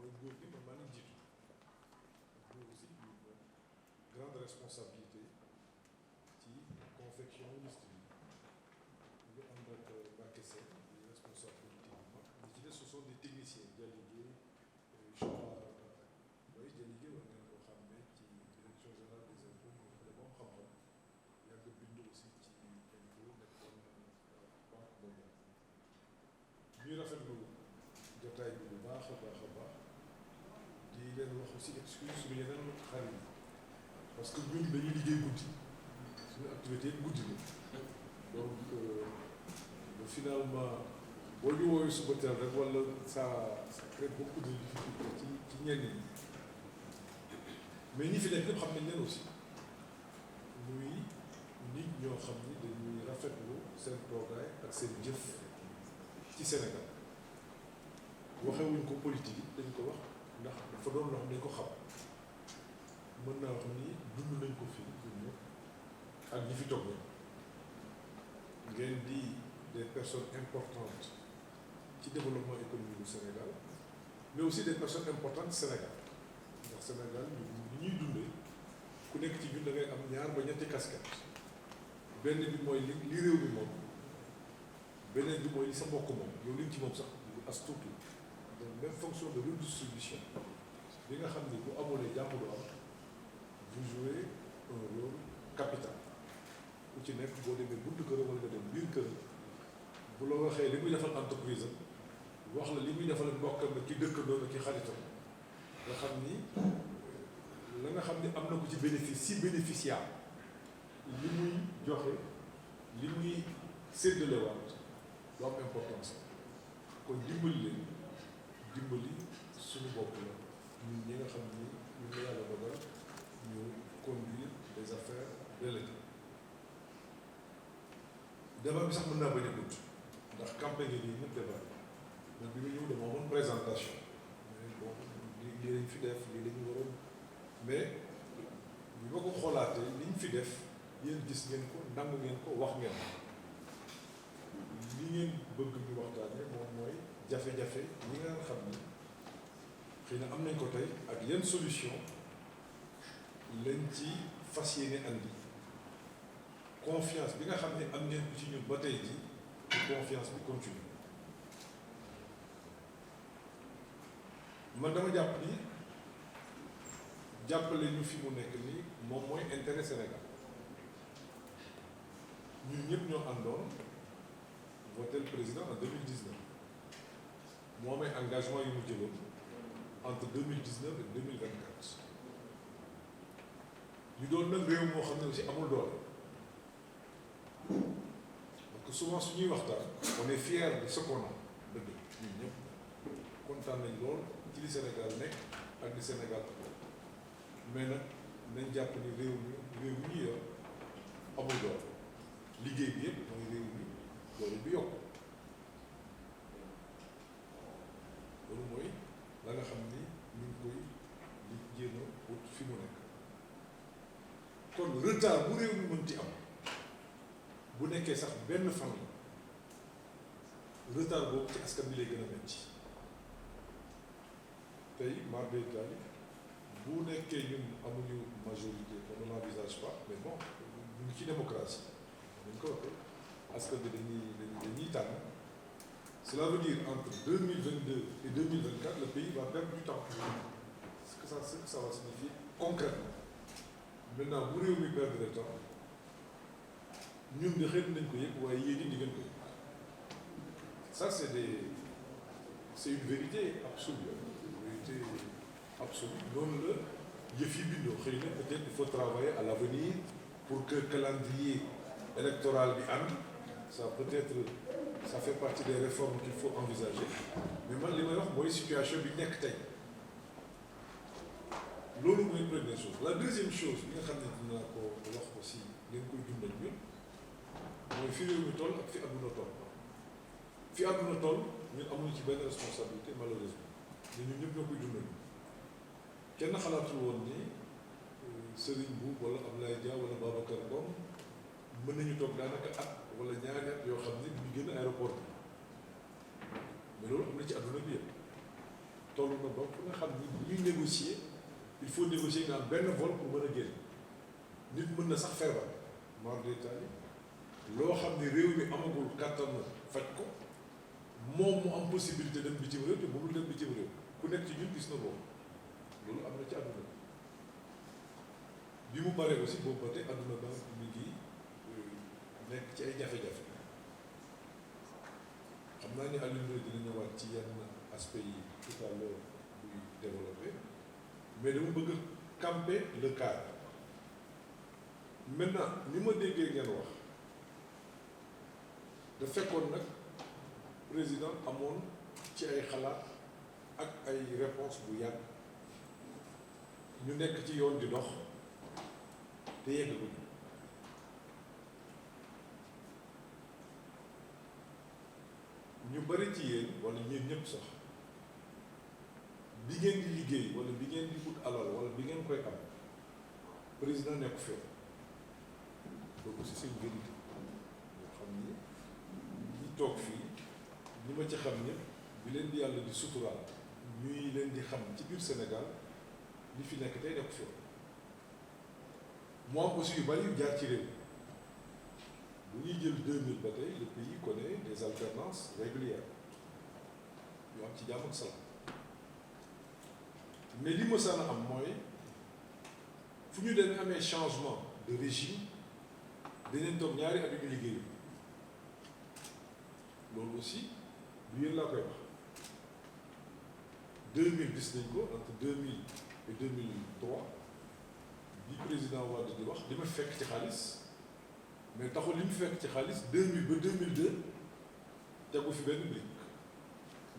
mooy góor gi man maa leen jiitu ñoo aussi une grande responsabilité ci confection liste bi ñu ngi ànd ak Mbacké Sène di responsable politique bu mag ñi ci des ce sont des techniciens Dialigué mooy Dialigué war ngeen koo xam ne ci direction générale des impôts moom xam xam-xam yàgg bind aussi ci impôt nekkoon banque mondiale ñuy rafetlu jotaay bi bu baax a baax a baax di leen wax aussi excuse suñu yeneen xarit yi parce que ñun dañuy liggéey guddi suñu activité yëpp guddi la donc finalement boo ñu woowee suba teel rek wala ça crée beaucoup de difficultés ci ñenn ñi mais ñi fi nekk ñëpp xam nañ leen aussi muy nit ñoo xam ni dañuy rafetlu seen toogaay ak seen jëf ci Sénégal waxewuñ ko politique yi dañ ko wax ndax dafa doon loo xam dañ ko xam mën naa wax ni dund nañ ko fii ñun ñëpp ak ñi fi toog ngeen di des personnes importantes ci développement économique du Sénégal mais aussi des personnes importantes Sénégal ndax Sénégal ñu ñuy dundee ku nekk ci ñun da ngay am ñaar ba ñetti casquette benn bi mooy li réew mi moom beneen bi mooy li sa mbokk moom yow liñ ci moom sax lu as tuuti donc même fonction de redistribution bi nga xam ni bu amulee jàmm du am vous jouez un rôle capital ku ci nekk boo demee buntu kër wala nga dem biir kër bu la waxee li muy defal entreprise am wax la li muy defal mbokkam ki dëkkandoo ki xaritam nga xam ni la nga xam ni am na ko ci bénéfice si bénéficiaire li muy joxe li muy séddalewaat lu am importance kon dimbali leen dimbali suñu bopp la ñun ñi nga xam ni ñun la yàlla dogal ñu conduire les affaires de l'État débat bi sax mën naa bañ a gudd ndax campagne yi ñëpp débat man bi mu ñëw dama amoon présentation mais bon lii lañ fi def lii lañu waroon mais bi ma ko xoolaatee liñ fi def yéen gis ngeen ko nangu ngeen ko wax ngeen li ngeen bëgg ñu waxtaanee moom mooy jafe-jafe ñi nga xam ni xëy na am nañ ko tey ak yenn solution lañ ci fas yéene andi confiance bi nga xam ne am ngeen ko ci ñun ba tey ji confiance bi continue man dama jàpp ni jàppale ñu fi mu nekk nii moom mooy intérêt Sénégal ñun ñëpp ñoo àndoon voté le président en 2019 moo amee engagement yu mu jëloon entre 2019 et 2024 ñu doon nag réew moo xam ne aussi amul doole parce que souvent su ñuy waxtaan on est fier de ce qu'on a dëgg ñun ñëpp kontaan nañ lool ci li Sénégal nekk ak li Sénégal mais nag nañ jàpp ni réew mi ñu yor amul doole liggéey bi yëpp mooy réew mi doole bi yokk loolu mooy la nga xam ni ñu ngi koy di jéem a wut fi mu nekk kon retard bu réew mi mënti am bu nekkee sax benn fan la retard boobu ci askan bi lay gën a metti tey mar d'Italie bu nekkee ñun amuñu majorité on ne l'envisage pas mais bon ñu ngi ci démocratie dañ ko waxee askan bi dañuy tànn cela veut dire entre 2022 et 2024 le pays va perdre du temps ce que ça va signifier concrètement maintenant bu réew mi perdre le temps ñun de xëy nañ ko yëg waaye yéen di ngeen ko yëg ça c'est une vérité absolue noonu la yëf yi bindoo xëy na peut-être il faut travailler à l'avenir pour que calendrier électoral bi am ça peut-être ça fait partie des réformes qu'il faut envisager mais man li may wax mooy situation bi nekk tey loolu mooy première chose la deuxième chose bi nga xam ne dinaa ko wax aussi ngeen koy dundal ñun mooy fi réew mi toll ak fi àdduna toll fi àdduna toll ñun amuñu ci benn responsabilité malheureusement mais ñun ñëpp ñoo koy dundal kenn xalaatul woon ni Serigne Mboup wala Abdoulaye Dia wala Babacar Ngom mën nañu toog daanaka at wala ñaari at yoo xam ne ñu génn aéroport bi mais loolu am na ci àdduna bi yëpp toll na ba fu nga xam ni bu ñuy négocier il faut négocier nga am benn vol pour mën a génn nit mën na sax feebar mar d'Italie loo xam ne réew mi amagul kàttan faj ko moom mu am possibilité dem bitim réew te mënul dem bitim réew ku nekk ci ñun gis na boobu loolu am na ci àdduna bi mu paree aussi boobu ba tey àdduna ba mi ngi nekk ci ay jafe-jafe xam naa ni Alioune Ndoye dina ñëwaat ci yenn aspects yi tout à l'heure buy développé mais dama bëgg a camper le cadre maintenant ni ma déggee ngeen wax da fekkoon nag président amoon ci ay xalaat ak ay réponse bu yàgg ñu nekk ci yoon di dox te yeggaguñu ñu bari ci yéen wala ñeen ñëpp sax bi ngeen di liggéey wala bi ngeen di ut alal wala bi ngeen koy am président nekk fi donc aussi c'est une vérité yoo xam ni ñi toog fii ñi ma ci xam ñëpp bi leen di yàlla di suturaal ñuy leen di xam ci biir Sénégal li fi nekk tey nekk fi mu am aussi yu bari yu jaar ci réew bu ñuy jël 2000 ba tey le pays connaît des alternances régulières yu am ci jàmm ak salaam mais li ma saan a am mooy fu ñu demee amee changement de régime dañu toog ñaari at yu ñu liggéeyu loolu aussi lu yéen laa koy wax 2000 gis nañ ko entre 2000 et 2003 bi président Wade di wax li ma fekk ci xaalis mais taxul li mu fekk ci xaalis 2000 ba 2002 tegu fi benn brique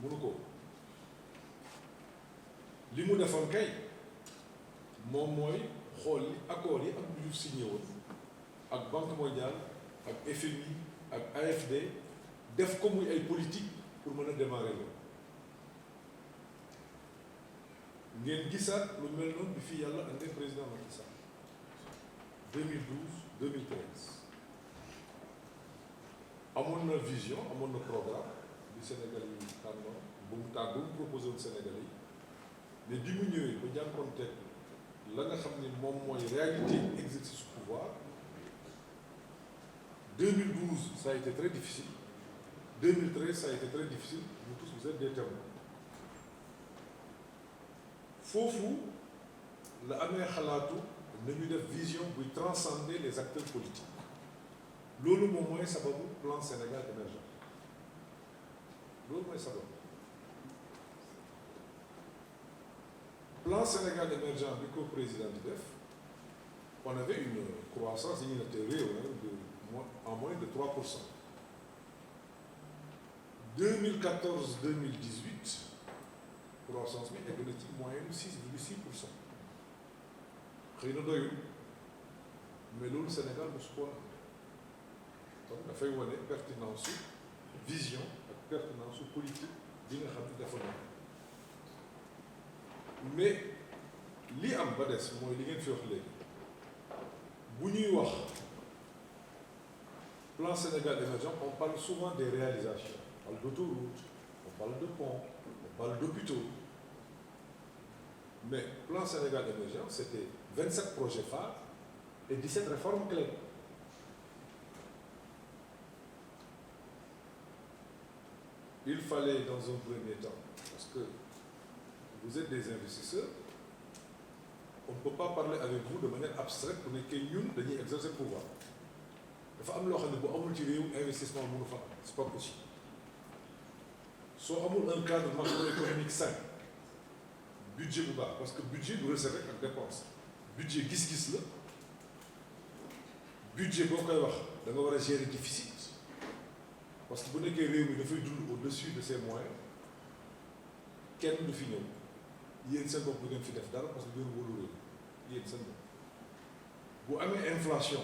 mënu ko li mu defoon kay moom mooy xool li accords yi ak bu ñu signé woon ak Banque mondiale ak FMI ak AFD def ko muy ay politique pour mën a démarrer loolu ngeen gisaat lu mel noonu bi fi yàlla andee président Macky Sall 2012 2013 amoon na vision amoon na programme bi Sénégal yi tànnoon bu mu proposé woon Sénégal yi mais bi mu ñëwee ba jànkoonteeg la nga xam ne moom mooy réalité exercice pouvoir 2012 ça a été très difficile 2013 ça a été très difficile vous tous vous êtes des témoins foofu la amee xalaatu nañu def vision buy transcender les acteurs politiques loolu moom mooy sababu plan Sénégal émergent loolu mooy sababu plan Sénégal émergent bi ko président di def on avait une croissance yi ñu ne te réew en moins de 3%. 2014-2018 croissance bi egg na ci moyenne 6,6%. xëy na doyul mais loolu Sénégal mosu ko woon donc dafay wane pertinence su vision ak pertinence su politique bi nga xam ne dafa nekk mais li am ba des mooy li ngeen fi wax léegi bu ñuy wax plan Sénégal émergent on parle souvent des réalisations on parle d'autoroutes on parle de ponts on parle d'hôpitaux mais plan Sénégal émergent c'était 27 projets phares et 17 réformes clés. Il fallait dans un premier temps, parce que vous êtes des investisseurs, on ne peut pas parler avec vous de manière abstraite pour que ñun dañuy exercer le pouvoir. dafa am loo xam ne bu amul ci réew investissement mënu fa c'est pas possible soo amul un cadre macroéconomique sain budget bu baax parce que budget du recette rek ak dépense budget gis-gis la budget boo koy wax da nga war a gérer déficit parce que bu nekkee réew mi dafay dund au-dessus de ses moyens kenn du fi ñëw yéen seen bopp du ngeen fi def dara parce que du ngeen wóolu réew yéen seen bopp bu amee inflation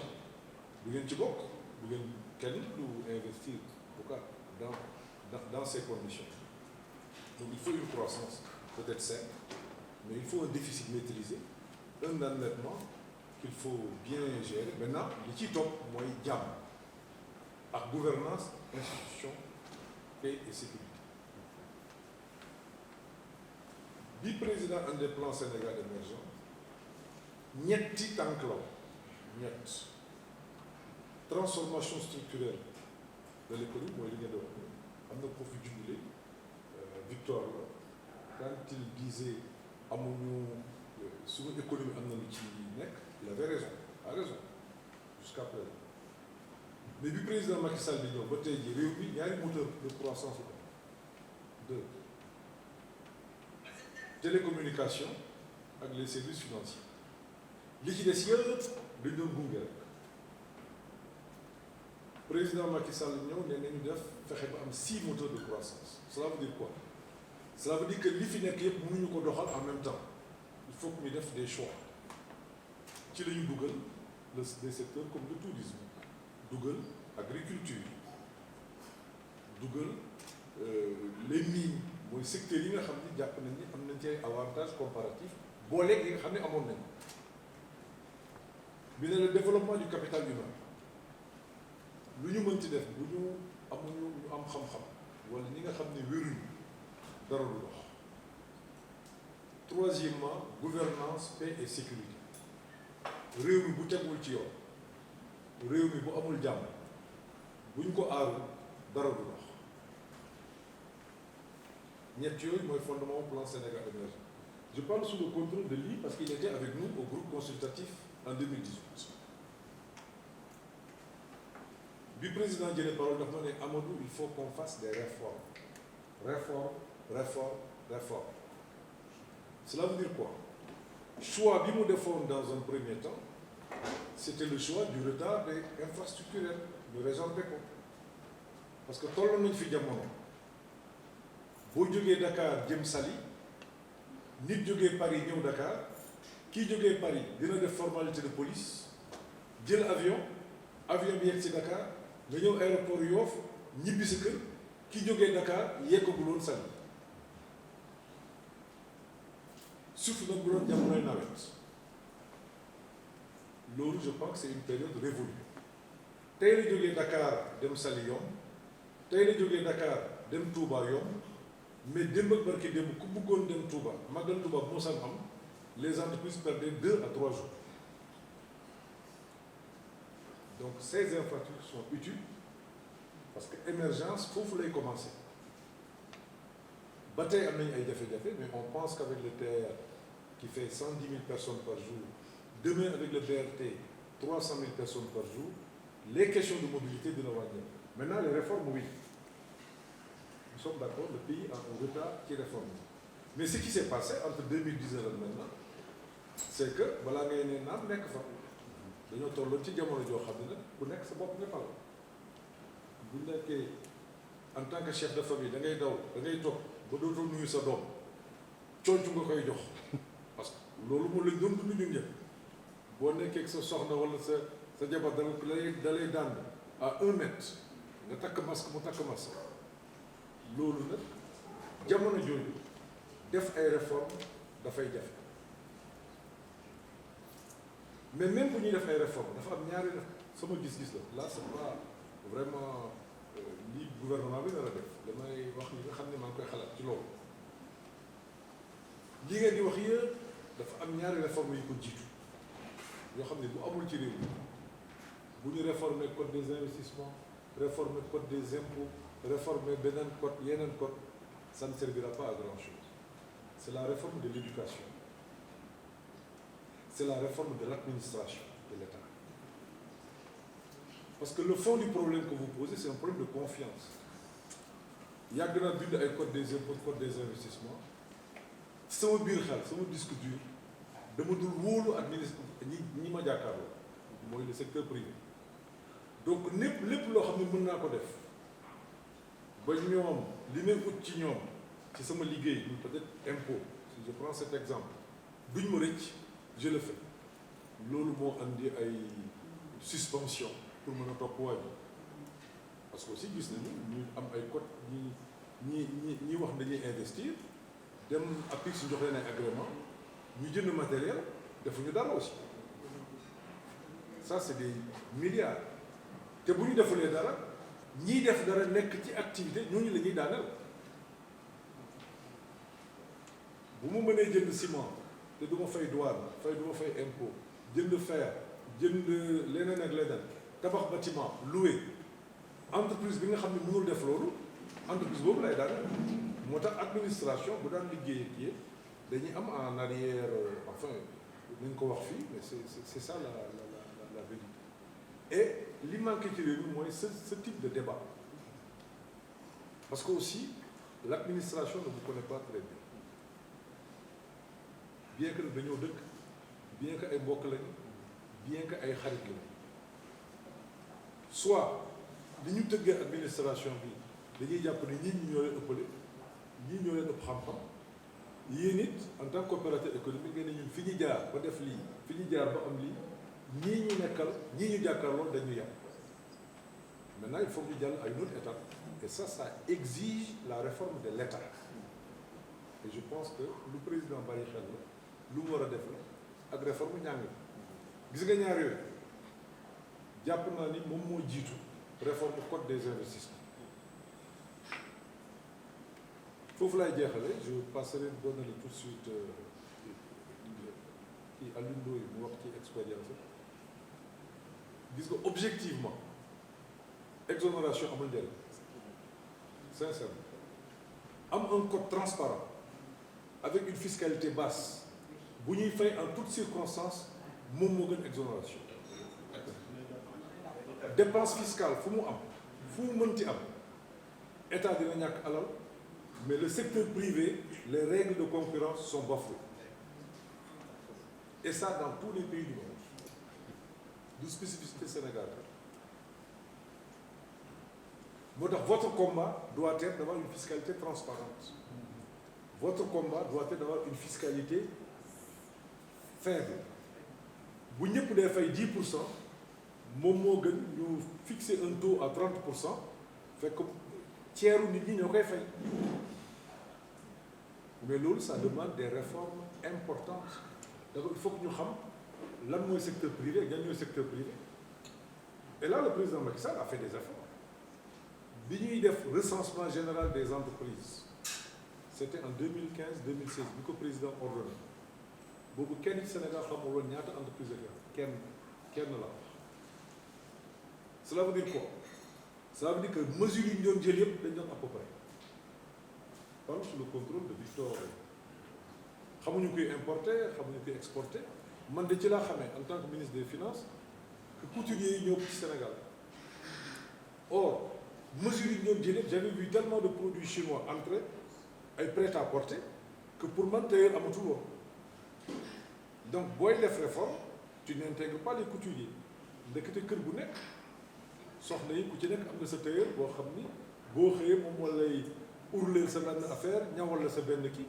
du ngeen ci bokk du ngeen kenn du investir en tout cas dans ces conditions donc il faut une croissance peut-être saine mais il faut un déficit maîtrisé un endettement qu'il faut bien gérer maintenant li ci topp mooy jàmm ak gouvernance institution paix et sécurité bi président un des plans Sénégal émergent ñetti tànk la ñett transformation structurelle de l'économie mooy li ngeen di wax ni am na ko fi jubile Victor la quand il disait amuñu suñu économie am na lu ci nekk il avait raison a raison jusqu'à présent mais bi président Macky Sall di ñëw ba tey jii réew mi ñaari moteur de croissance la deux télécommunication ak les services financiers li ci des yëpp dañ doon gunge rek président Macky Sall ñëw ne nañu def fexe ba am 6 moteurs de croissance cela veut dire quoi cela veut dire que li fi nekk yëpp mënuñu ko doxal en même temps il faut que ñu def des choix ci la ñu dugal des secteurs comme le tourisme dugal agriculture dugal les mines mooy secteurs yi nga xam ni jàpp nañ ni am nañ ci ay avantages comparatifs booleeg yi nga xam ne amoon nañ bi ne le développement du capital humain lu ñu mën ci def bu ñu amuñu ñu am xam-xam wala ñi nga xam ne wéruñu dara du dox. Troisièmement, gouvernance, paix et sécurité réew mi bu tegul ci yoon réew mi bu amul jàmm buñ ko aaru dara du dox ñett yooyu mooy fondement plan Sénégal émergent. Je parle sous le contrôle de lui parce qu'il était avec nous au groupe consultatif en 2018 bi président jëlee parole dafa ma ne Amadou il faut qu'on fasse des réformes. Cela veut dire quoi? Choix bi mu defoon dans un premier temps c'était le choix du retard des infrastructurels ñu résorber ko parce que tolloon nañ fi jamono boo jógee Dakar jëm Saly nit jógee Paris ñëw Dakar kii jógee Paris dina def formalité de police jël avion bi yegg ci Dakar nga ñëw aéroport Yoff ñibbi sa kër kii jógee Dakar yeggaguloon Saly surtout nag bu doon jamonoy nawet loolu je pense que c'est une période révolue tey la jógee Dakar dem Saly yomb tey la jógee Dakar dem Touba yomb mais démb ak barki démb ku bëggoon dem Touba Magal Touba bu mosaan am les entreprises perdaient 2 à 3 jours donc ces infrastructures sont utiles parce que émergence foofu lay commencer ba tey am nañu ay jafe-jafe mais on pense qu'avec le TER qui fait 110 000 personnes par jour demain avec le BRT 300 000 personnes par jour les questions de mobilité dina wàññeeku maintenant les réformes oui nous sommes d'accord le pays a un retard ci réforme mais ce qui s'est passé entre 2019 ak maintenant c'est que balaa ngay ne naam nekk fa dañoo tolloon ci jamono joo xam ne nag ku nekk sa bopp nga fal bu nekkee en tant que chef de famille da ngay daw da ngay toog ba dootoo nuyu sa doom coocu nga koy jox parce que loolu moo lañ doon dund ñun ñëpp boo nekkee sa soxna wala sa jabar dalay daan à 1 mètre nga takk masque mu takk masque loolu nag jamono jooju def ay réformes dafay jafe mais même bu ñuy def ay réformes dafa am ñaari sama gis-gis la là c'est pas vraiment li gouvernement bi dana def damay wax li nga xam ne maa ngi koy xalaat ci loolu li ngeen di wax yëpp dafa am ñaari réformes yu ko jiitu yoo xam ne bu amul ci réew mi bu ñu réformer code des investissements réformer code des impôts réformer beneen code yeneen code ça ne servira pas à grand chose c'est la réforme de l'éducation c'est la réforme de l'administration de l'État parce que le fond du problème que vous posez c'est un problème de confiance yàgg naa bind ay code des impôts code des investissements sama biir xel sama disque dur dama dul wóolu ñi ma jàkkaarloo mooy le secteur privé donc lépp loo xam ne mën naa ko def ba ñoom li may ut ci ñoom ci sama liggéey peut-être impôt si je prends cet exemple duñ ma rëcc je le fais loolu moo andi ay suspension pour mën a topp waaju parce que aussi gis nañu ñu am ay code ñi wax dañuy investir dem APIX si jox leen ay agrément ñu jënd matériel defuñu dara aussi ça c'est des milliards te bu ñu defulee dara ñiy def dara nekk ci activité ñooñu la ñuy daaneel bu mu mënee jënd ciment te du ma fay douane du ma fay impôt jënd fer jënd leneen ak leneen tabax bâtiment loué entreprise bi nga xam ne mënul def loolu entreprise boobu lay daal moo tax administration bu daan liggéey ak yéen dañuy am en arrière enfin nañ ko wax fii mais c'est ça la vérité et li manqué ci réew mi mooy ce type de débat parce que aussi l'administration ne vous connaît pas très bien que dañoo dëkk bien que ay mbokk lañu bien que ay xarit lañu soit li ñu tëggee administration bi dañuy jàpp ne ñii ñoo leen ëppale ñii ñoo leen ëpp xam-xam yéen it en tant qu'opérateur économique ngeen ne ñun fi ñu jaar ba def lii fi ñu jaar ba am lii ñii ñu nekkal ñii ñu jàkkaarloo dañu yàq maintenant il faut que ñu jàll à une autre étape et ça exige la réforme de l'État et je pense que lu président bàyyi xel la lu mu war a def la ak réforme njàng gis nga ñaar yooyu jàpp naa ni moom moo jiitu réforme code des investissements foofu laay jeexale je passerai donner tout de suite kii Alioune Ndoye mu wax ci expérience gis nga objectivement exonération amul njëriñ sincèrement am un code transparent avec une fiscalité basse bu ñuy fay en toutes circonstances moom moo gën exonération dépense fiscale fu mu am fu mu mënti am état dina ñàkk alal mais le secteur privé les règles de concurrence sont bafouées et ça dans tous les pays du monde du spécificité Sénégal moo tax votre combat doit être d'avoir une fiscalité transparente votre combat doit être d'avoir une fiscalité faible bu ñëpp dee fay 10% moom moo gën ñu fixer un taux à 30% fekk ceeru nit ñi ñoo koy fay mais loolu ça demande des réformes importantes donc il faut que ñu xam lan mooy secteur privé ak ñan ñooy secteur privé et là le président Macky Sall a fait des efforts bi ñuy def recensement général des entreprises c'était en 2015 2016 bi ko président ordonné boobu kenn ci Sénégal xamul woon ñaata entreprise ak kenn la wax cela veut dire quoi ça veut dire que mesures yi ñu doon jël yëpp dañ doon à peu près par sous le contrôle de Victor xamuñu koy importer xamuñu koy exporter man de ci laa xamee en tant que ministre des finances que couturiers yi ñëw ci Sénégal or mesures yi ñu doon jël yëpp j'avais vu tellement de produits chinois entrer ay prêt-à-porter que pour man tailleur amatul woon donc booy def réforme tu n'intègres pas les couturiers ndekete kër bu nekk soxna yi ku ci nekk am nga sa tailleur boo xam ni boo xëyee moom moo lay urleel sa benn affaire ñawal la sa benn kii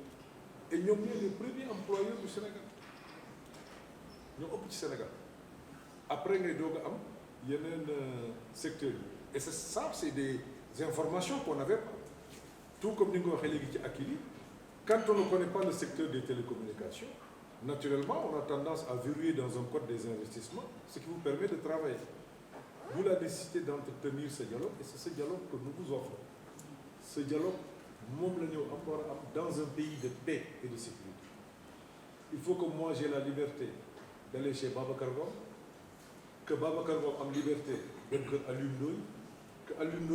et ñoom ñooy les premiers employeurs du Sénégal ñoo ëpp ci Sénégal après ngay doog a am yeneen secteurs yi et c'est ça c'est des informations qu'on n'avait pas tout comme ni nga ko waxee léegi ci Akilee quand on ne connaît pas le secteur des télécommunications naturellement on a tendance à verrouiller dans un code des investissements ce qui vous permet de travailler vous la nécessité d'entretenir ce dialogue et c'est ce dialogue que nous vous offrons ce dialogue moom la ñu am war a am dans un pays de paix et de sécurité il faut que moi j'ai la liberté d'aller chez Babacar Ngom que Babacar Ngom am liberté dem kër Alioune Ndoye que Alioune Ndoye